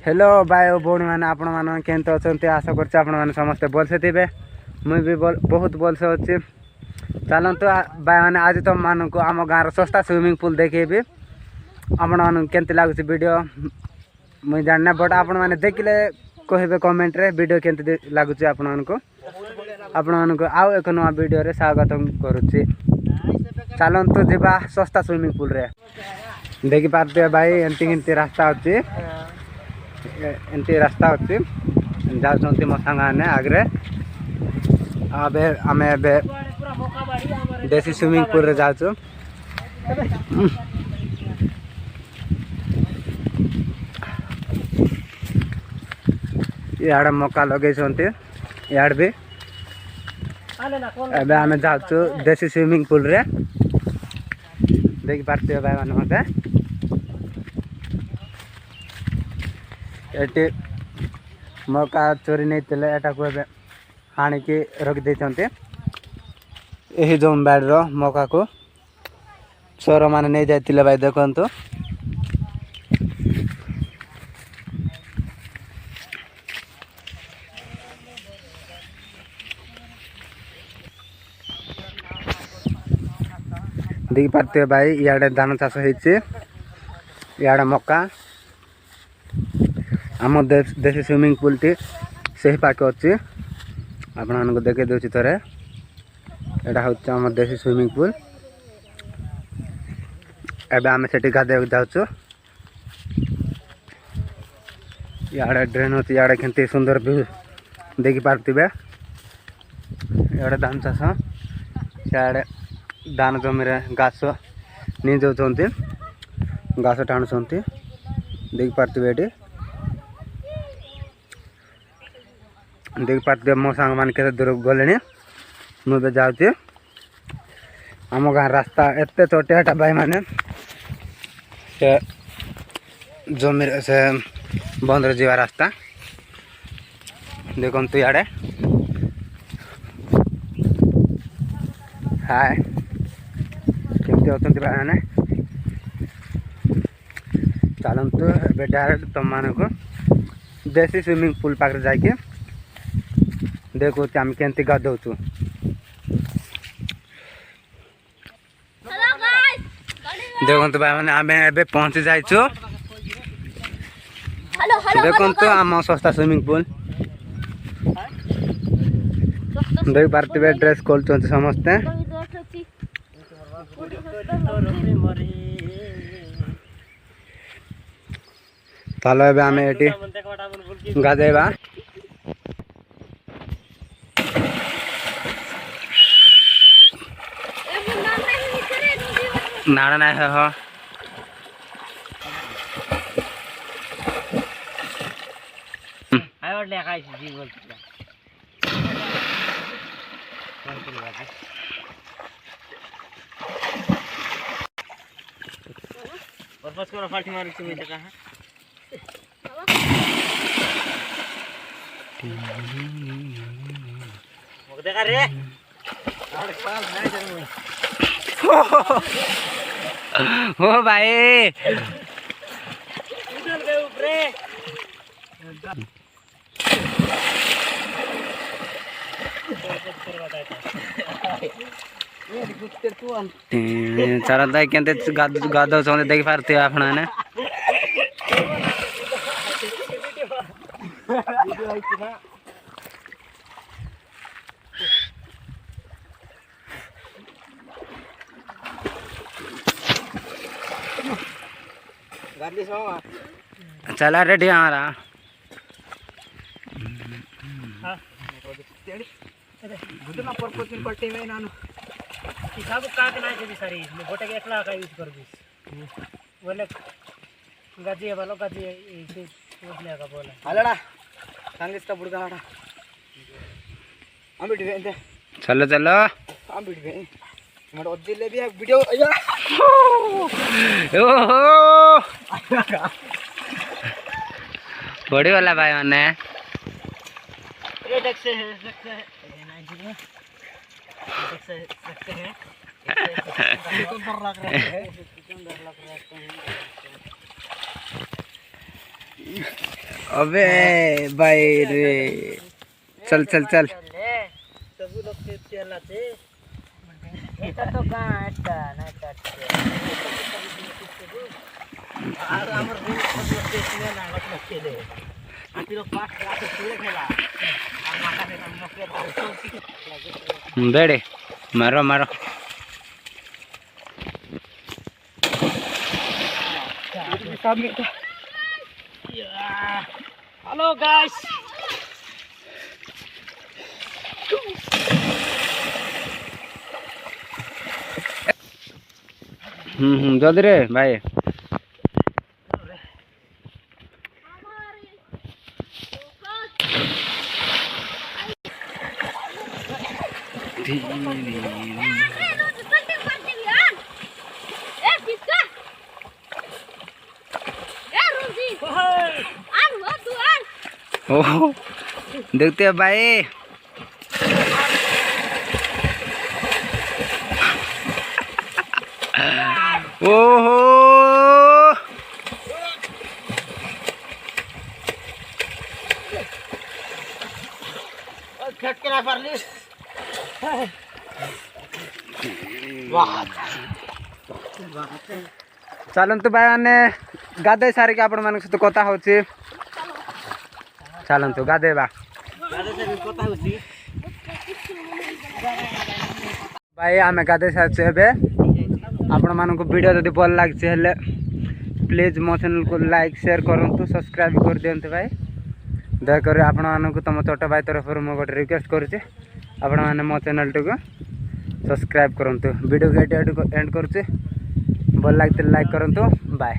Hello भाई और भौणी मैंने आपण मान केमती अच्छा आशा कर समस्ते भलसे थे मुई भी बहुत भलसे अच्छी चलतु भाई मैंने आज तुम मान को आम गाँव सस्ता स्विमिंग पूल देखेबी आपण मान केमती लगुच वीडियो मुई जानना बट आपण मैंने देखिले कहे कमेंट रे वीडियो केमती लगुच आपण को आउ एक नुआ वीडियो रे स्वागत करुच्ची। चलतु जीवा सस्ता स्विमिंग पूल रे देखी पार्थे भाई एमती रास्ता अच्छी एमती रास्ता अच्छी जाऊँ मो सांगे आगे अबे आम देसी स्विमिंग पूल रे जाऊँ इे मका लगे इे भी एबे आम जाऊँ देसी स्विमिंग पूल रे देखी पार्थे भाई मैंने मत ये मका चोरी नहीं थे एटा को हाणिकी रखी यही जम बाड़ मका को चोर मैंने नहीं जाते भाई देखु देखी पार्थे भाई इे धान चाष होड़े मका आम देसी स्विमिंग पूल टी से पाखे अच्छी आपण देखे दूसरी थे यहाँ हूँ आम देसी स्विमिंग पूल एबे आम से गाधे जाऊँ इे ड्रेन अच्छी इे के सुंदर व्यू देखी पार्थे इे धान चाष सियाड़े धान जमी घास नहीं जाऊँ घास टाणुंट देखी पार्थे ये देख पार्थे मो सांग मान के दूर गले मुझे जाऊँ आम गाँव रास्ता एत चोटियाटा भाई मैंने से जमी से बंद जा रास्ता देखो इे हाय केमती अच्छा भाई मैंने चलतु ए डायरेक्ट तुम मान को देसी स्विमिंग पूल पाखे जाकि देखो आम केमती गाधौचु देखो भाई मैंने आम ए पहुँची जाइछु देखो आम सस्ता स्विमिंग पूल देख पार्थे ड्रेस खोल समस्ते चलो ए आम ये गाधेबा नाड़ा ना है हो आयो ले खाई जी बोलता कौन की बात है और बस को फाल्टी मार के मैं कहां मुझे देखा रे और साल नहीं जरूर हो भाई उधर गए ऊपर चलता के गाधौ देखी पार्थे आपण मैंने चला रेडी हमारा गुडना पर्पस पट्टी में नानु हिसाब का नहीं जदी सरी गोटे के एकला का यूज कर दिस बोले गजी वाला गजी इसे बोलने का बोला हलड़ा संगीत का बुड़गा हड़ा हम बिट गए चलो चलो हम बिट गए हमारा ओजिले भी वीडियो आया ओहो बड़ी वाला भाई मैंने ये देख से है ये ना जी में देख सकते हैं तो डर लग रहा है अबे भाई रे चल चल चल सब लोग के चला थे এটা তো কাটা না কাটছে আর আমার রুম সব টেস্টে না লাগলো খেলে আতি লোক পাঁচ রাতে পুরো খেলা আর মাথা থেকে নকে बेड़े मारो मारो हेलो गाइस जल्दी रे भाई ओ देखते हैं भाई ओहो झटके ना पारली वाह चलतु भाई मैंने गाधे सारिक आपण मान सहित कथा होची चलतु गाधेबा भाई आम गाधे सारी एबे आपण मानक वीडियो जदि भल लगे हेले प्लीज मो चैनल को लाइक शेयर करूँ सब्सक्राइब कर दियंतु भाई दयाकोरी आपण मानक तुम छोट भाई तरफ मु गोटे रिक्वेस्ट करुचे आपण मैंने मो चैनल टी को सब्सक्राइब करूँ वीडियो को एंड करुचे भल लगे लाइक करूँ बाय।